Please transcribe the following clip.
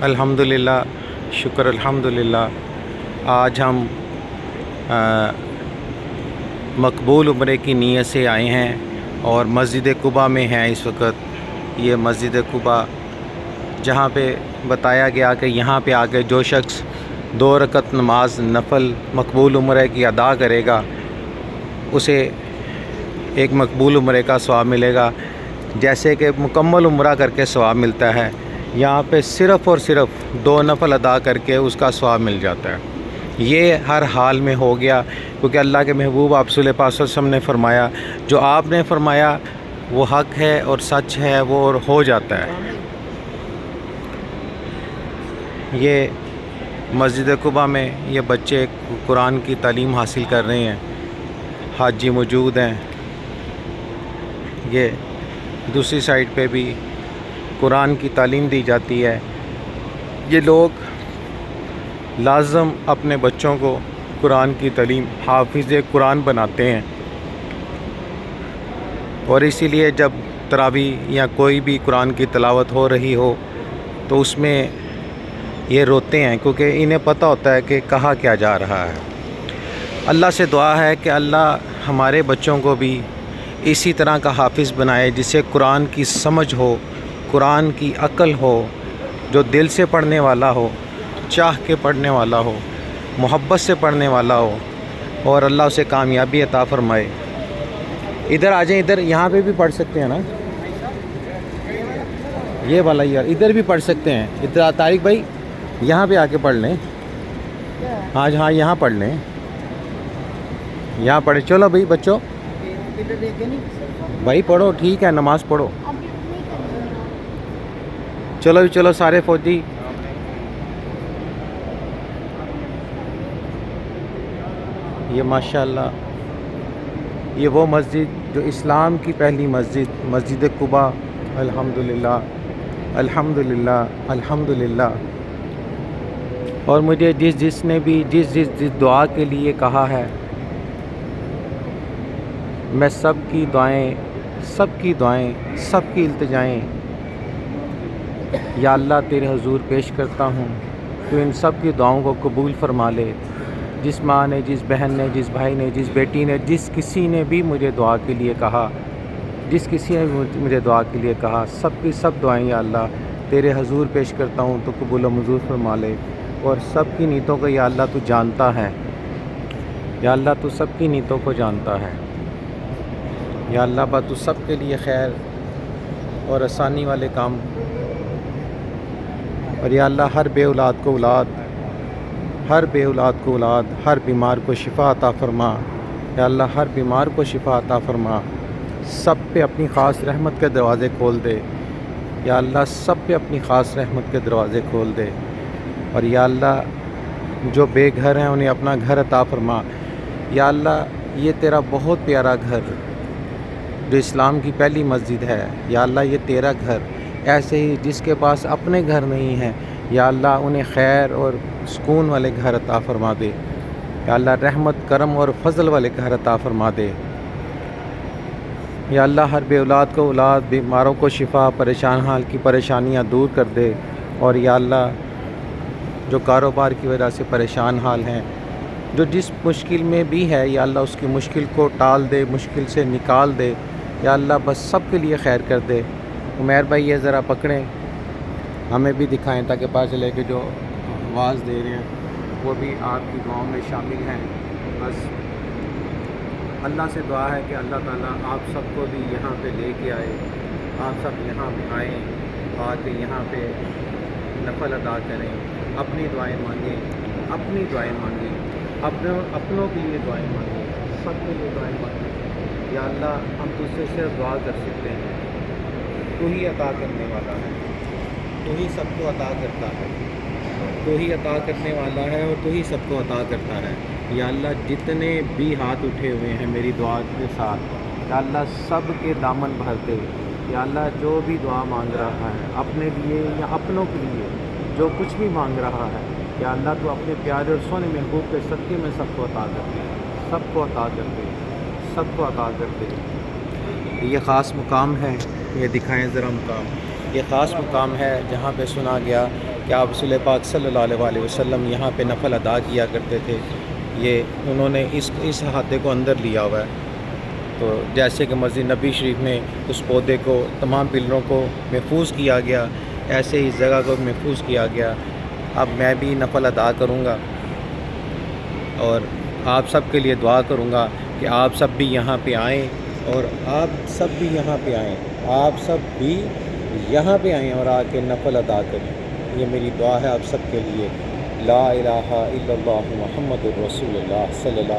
अल्हम्दुलिल्लाह, शुक्र अल्हम्दुलिल्लाह। आज हम मकबूल उम्रे की नीयत से आए हैं और मस्जिद कुबा में हैं इस वक्त। ये मस्जिद कुबा जहाँ पे बताया गया कि यहाँ पे आके जो शख्स 2 रकत नमाज नफल मकबूल उम्रे की अदा करेगा उसे एक मकबूल उम्रे का सवाब मिलेगा, जैसे कि मुकम्मल उम्रा करके सवाब मिलता है। यहाँ पे सिर्फ़ और सिर्फ 2 नफल अदा करके उसका सवाब मिल जाता है। ये हर हाल में हो गया, क्योंकि अल्लाह के महबूब आप सल्लल्लाहु अलैहि वसल्लम ने फरमाया, जो आपने फरमाया वो हक़ है और सच है, वो और हो जाता है। ये मस्जिद कुबा में ये बच्चे कुरान की तालीम हासिल कर रहे हैं, हाजी मौजूद हैं। ये दूसरी साइड पे भी कुरान की तालीम दी जाती है। ये लोग लाज़म अपने बच्चों को कुरान की तालीम हाफिज़ कुरान बनाते हैं, और इसीलिए जब तरावी या कोई भी कुरान की तिलावत हो रही हो तो उसमें ये रोते हैं, क्योंकि इन्हें पता होता है कि कहा क्या जा रहा है। अल्लाह से दुआ है कि अल्लाह हमारे बच्चों को भी इसी तरह का हाफिज़ बनाए, जिसे कुरान की समझ हो, कुरान की अक्ल हो, जो दिल से पढ़ने वाला हो, चाह के पढ़ने वाला हो, मोहब्बत से पढ़ने वाला हो, और अल्लाह उसे कामयाबी अता फ़रमाए। इधर आ जाएं, इधर यहाँ पे भी पढ़ सकते हैं ना, ये वाला यार इधर भी पढ़ सकते हैं। इधर तारिक भाई यहाँ पे आके पढ़ लें। हाँ हाँ, यहाँ पढ़ लें, यहाँ पढ़े। चलो भाई बच्चों, भाई पढ़ो, ठीक है, नमाज़ पढ़ो। चलो भी चलो सारे फौजी। ये माशाअल्लाह ये वो मस्जिद जो इस्लाम की पहली मस्जिद कुबा। अल्हम्दुलिल्लाह अल्हम्दुलिल्लाह अल्हम्दुलिल्लाह। और मुझे जिसने भी जिस दुआ के लिए कहा है, मैं सबकी दुआएं सबकी इल्तिजाएं या अल्लाह तेरे हुजूर पेश करता हूँ। तो इन सब की दुआओं को कबूल फरमा ले। जिस माँ ने, जिस बहन ने, जिस भाई ने, जिस बेटी ने, जिस किसी ने भी मुझे दुआ के लिए कहा, जिस किसी ने मुझे दुआ के लिए कहा, सब की सब दुआएं या अल्लाह तेरे हुजूर पेश करता हूँ, तो कबूल मंजूर फरमा ले। और सब की नीयतों को या अल्लाह तू जानता है, या अल्लाह तू सब की नीयतों को जानता है। या अल्लाह बा तू सब के लिए खैर और आसानी वाले काम, और या अल्लाह हर बे औलाद को औलाद, हर बे औलाद को औलाद, हर बीमार को शिफा अता फरमा। या अल्लाह हर बीमार को शिफा अता फरमा। सब पे अपनी ख़ास रहमत के दरवाज़े खोल दे। या अल्लाह सब पे अपनी ख़ास रहमत के दरवाज़े खोल दे। और या अल्लाह जो बेघर हैं उन्हें अपना घर अता फरमा। या अल्लाह ये तेरा बहुत प्यारा घर जो इस्लाम की पहली मस्जिद है, या अल्लाह ये तेरा घर, ऐसे ही जिसके पास अपने घर नहीं हैं, या अल्लाह उन्हें खैर और सुकून वाले घर अता फरमा दे। या अल्लाह रहमत करम और फजल वाले घर अता फरमा दे। या अल्लाह हर बे औलाद को औलाद, बीमारों को शिफा, परेशान हाल की परेशानियां दूर कर दे। और या अल्लाह जो कारोबार की वजह से परेशान हाल हैं, जो जिस मुश्किल में भी है, या अल्लाह उसकी मुश्किल को टाल दे, मुश्किल से निकाल दे। या अल्लाह बस सब के लिए खैर कर दे। उमैर भाई ये ज़रा पकड़ें, हमें भी दिखाएं, ताकि पता चले कि जो आवाज़ दे रहे हैं वो भी आपकी दुआओं में शामिल हैं। बस अल्लाह से दुआ है कि अल्लाह ताला आप सबको भी यहाँ पे लेके आए, आप सब यहाँ पे आएँ, आके यहाँ पे नफल अदा करें, अपनी दुआएं मांगें, अपनी दुआएं मांगें, अपनों के लिए दुआएं मांगें, सबके लिए दुआएं मांगें। या अल्लाह हम तुझसे सिर्फ दुआ कर सकते हैं, तू ही अता करने वाला है, तू ही सबको अता करता है, तू ही अता करने वाला है, और तू ही सबको अता करता है। या अल्लाह जितने भी हाथ उठे हुए हैं मेरी दुआ के साथ, या अल्लाह सब के दामन भर दे। या अल्लाह जो भी दुआ मांग रहा है अपने लिए या अपनों के लिए, जो कुछ भी मांग रहा है, या अल्लाह तो अपने प्यारे और सोने महबूब के सदक़े में सबको अता कर दे, सबको अता कर दे, सबको अता कर दे। ये ख़ास मुकाम है, ये दिखाएं ज़रा मुकाम। ये ख़ास मुकाम है जहाँ पे सुना गया کہ آپ رسول پاک صلی اللہ علیہ وسلم یہاں پہ نفل ادا کیا کرتے تھے، یہ انہوں نے اس احاطے کو اندر لیا ہوا ہے۔ تو جیسے کہ مسجد نبی شریف میں اس پودے کو، تمام پلروں کو محفوظ کیا گیا، ایسے ہی اس جگہ کو محفوظ کیا گیا۔ اب میں بھی نفل ادا کروں گا اور آپ سب کے لیے دعا کروں گا کہ آپ سب بھی یہاں پہ آئیں، اور آپ سب بھی یہاں پہ آئیں، آپ سب بھی یہاں پہ آئیں اور آ کے نفل ادا کریں۔ یہ میری دعا ہے آپ سب کے لیے۔ لا الہ الا اللہ محمد الرسول اللہ صلی اللہ